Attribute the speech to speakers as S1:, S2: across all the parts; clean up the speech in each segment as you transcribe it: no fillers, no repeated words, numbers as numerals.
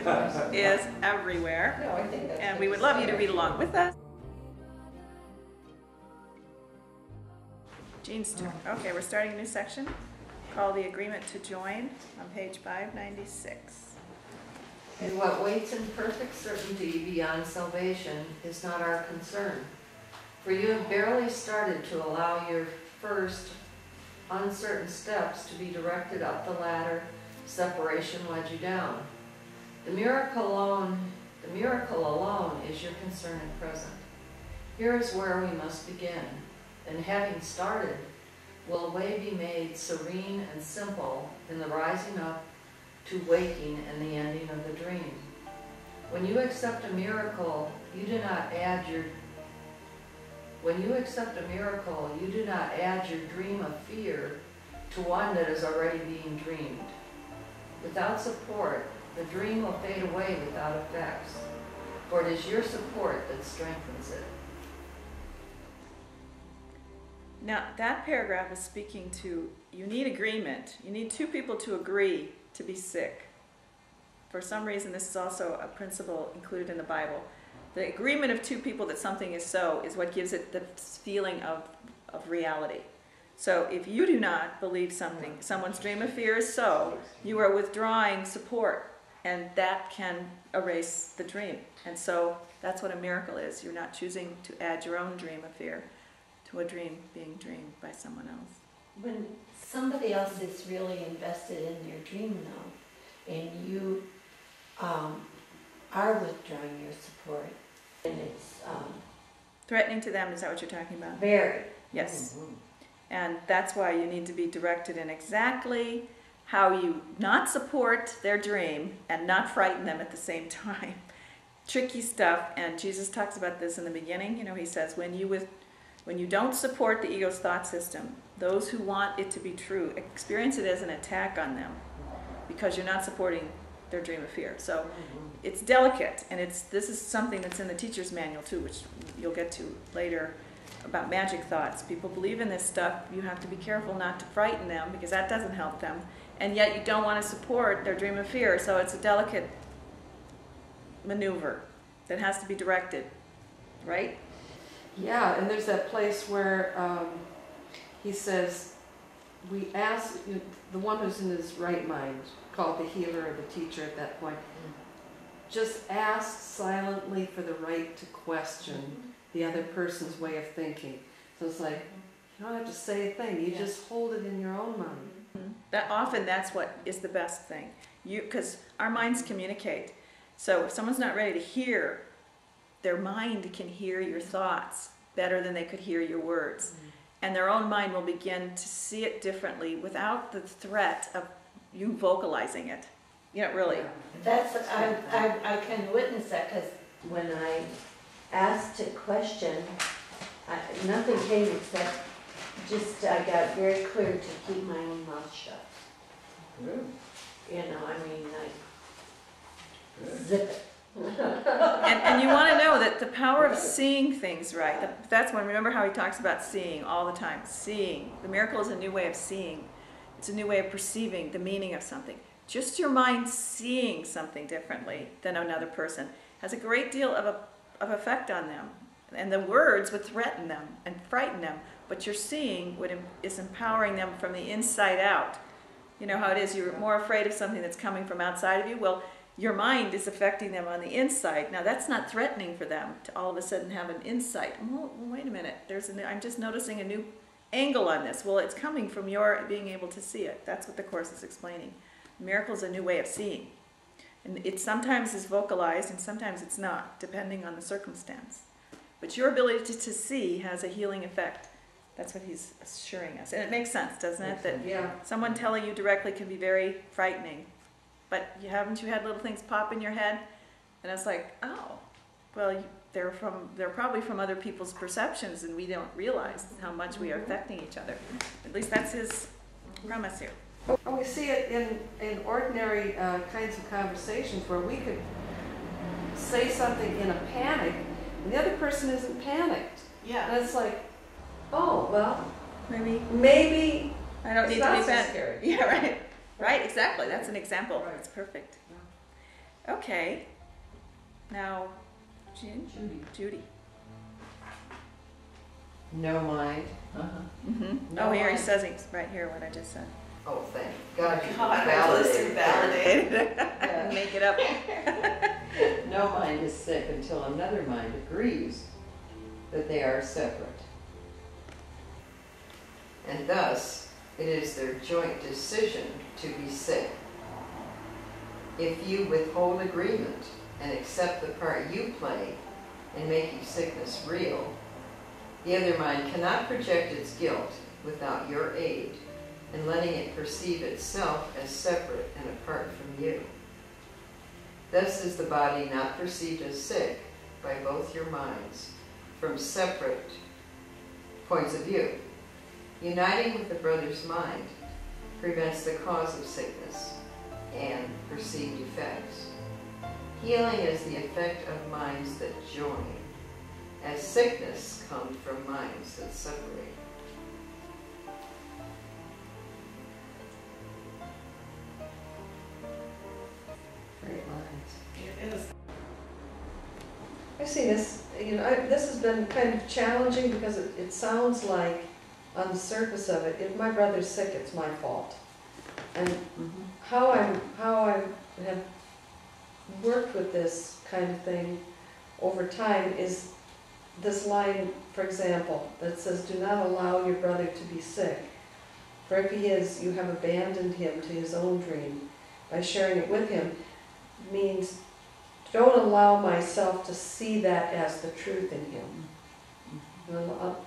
S1: is everywhere.
S2: No, I think that's
S1: And we would love you to read along with us. Jean's turn. Okay, we're starting a new section called the Agreement to Join on page 596.
S2: And what waits in perfect certainty beyond salvation is not our concern. For you have barely started to allow your first uncertain steps to be directed up the ladder. Separation led you down. The miracle alone is your concern at present. Here is where we must begin. And having started, will a way be made serene and simple in the rising up to waking and the ending of the dream. When you accept a miracle, you do not add your dream of fear to one that is already being dreamed. Without support, the dream will fade away without effects, for it is your support that strengthens it.
S1: Now, that paragraph is speaking to, you need agreement. You need two people to agree to be sick. For some reason, this is also a principle included in the Bible. The agreement of two people that something is so is what gives it the feeling of reality. So if you do not believe something, someone's dream of fear is so, you are withdrawing support, and that can erase the dream. And so that's what a miracle is. You're not choosing to add your own dream of fear to a dream being dreamed by someone else.
S3: When somebody else is really invested in their dream though, and you are withdrawing your support, and it's
S1: Threatening to them, is that what you're talking about?
S3: very.
S1: Yes. And that's why you need to be directed in exactly how you not support their dream and not frighten them at the same time. Tricky stuff, and Jesus talks about this in the beginning. You know, he says, when you don't support the ego's thought system, those who want it to be true experience it as an attack on them because you're not supporting their dream of fear. So it's delicate, and this is something that's in the teacher's manual too, which you'll get to later, about magic thoughts. People believe in this stuff. You have to be careful not to frighten them because that doesn't help them. And yet you don't want to support their dream of fear. So it's a delicate maneuver that has to be directed, right?
S4: Yeah, and there's that place where he says, we ask, the one who's in his right mind, called the healer or the teacher at that point, just ask silently for the right to question the other person's way of thinking. So it's like, you don't have to say a thing, you just hold it in your own mind.
S1: That's what is the best thing. Because our minds communicate. So if someone's not ready to hear, their mind can hear your thoughts better than they could hear your words. And their own mind will begin to see it differently without the threat of you vocalizing it. Really.
S3: That's, I can witness that, because when I asked a question, nothing came except just I got very clear to keep my own mouth shut. Zip it.
S1: And you want to know that the power of seeing things right, that's when, remember how he talks about seeing all the time. Seeing. The miracle is a new way of seeing. It's a new way of perceiving the meaning of something. Just your mind seeing something differently than another person has a great deal of effect on them. And the words would threaten them and frighten them, but your seeing is empowering them from the inside out. You know how it is, you're more afraid of something that's coming from outside of you? Well, your mind is affecting them on the inside. Now that's not threatening for them to all of a sudden have an insight. Well, wait a minute, I'm just noticing a new angle on this. Well, it's coming from your being able to see it. That's what the Course is explaining. Miracle is a new way of seeing. And it sometimes is vocalized and sometimes it's not, depending on the circumstance. But your ability to see has a healing effect. That's what he's assuring us. And it makes sense, doesn't it? That someone telling you directly can be very frightening. But haven't you had little things pop in your head? And it's like, oh, well, they're probably from other people's perceptions, and we don't realize how much we are affecting each other. At least that's his premise here.
S4: We see it in ordinary kinds of conversations where we could say something in a panic, and the other person isn't panicked.
S1: Yeah.
S4: And it's like, oh, well,
S1: maybe
S4: I
S1: don't need to be
S4: so
S1: panicked.
S4: scary.
S1: Yeah, right. Right, exactly. That's an example.
S4: Right.
S1: It's perfect. Okay. Now, Judy.
S2: No mind.
S1: Mm-hmm.
S2: No,
S1: Oh, here he
S2: I-
S1: says it's right here what I just said.
S2: Oh, thank God you
S1: Validated.
S2: validated.
S1: Didn't make it up.
S5: No mind is sick until another mind agrees that they are separate.
S2: And thus, it is their joint decision to be sick. If you withhold agreement and accept the part you play in making sickness real, the other mind cannot project its guilt without your aid and letting it perceive itself as separate and apart from you. Thus is the body not perceived as sick by both your minds from separate points of view. Uniting with the brother's mind prevents the cause of sickness and perceived effects. Healing is the effect of minds that join, as sickness comes from minds that separate. Great lines.
S6: I see this, this has been kind of challenging because it sounds like on the surface of it, if my brother's sick, it's my fault. And how I have worked with this kind of thing over time is this line, for example, that says, "Do not allow your brother to be sick. For if he is, you have abandoned him to his own dream by sharing it with him," means don't allow myself to see that as the truth in him. I'll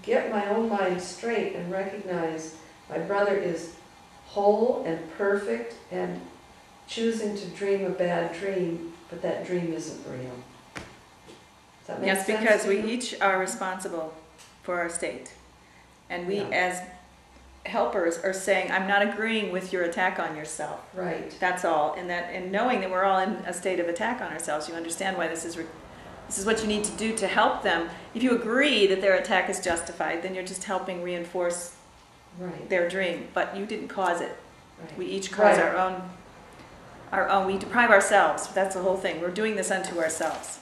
S6: get my own mind straight and recognize my brother is whole and perfect and choosing to dream a bad dream, but that dream isn't real. Does that make
S1: Yes,
S6: sense
S1: because
S6: to
S1: we
S6: you?
S1: each are responsible for our state. And we,
S6: Yeah.
S1: as helpers, are saying, I'm not agreeing with your attack on yourself.
S6: Right.
S1: That's all. And knowing that we're all in a state of attack on ourselves, you understand why this is what you need to do to help them. If you agree that their attack is justified, then you're just helping reinforce
S6: Right.
S1: their dream. But you didn't cause it.
S6: Right.
S1: We each cause
S6: Right.
S1: our own. We deprive ourselves. That's the whole thing. We're doing this unto ourselves.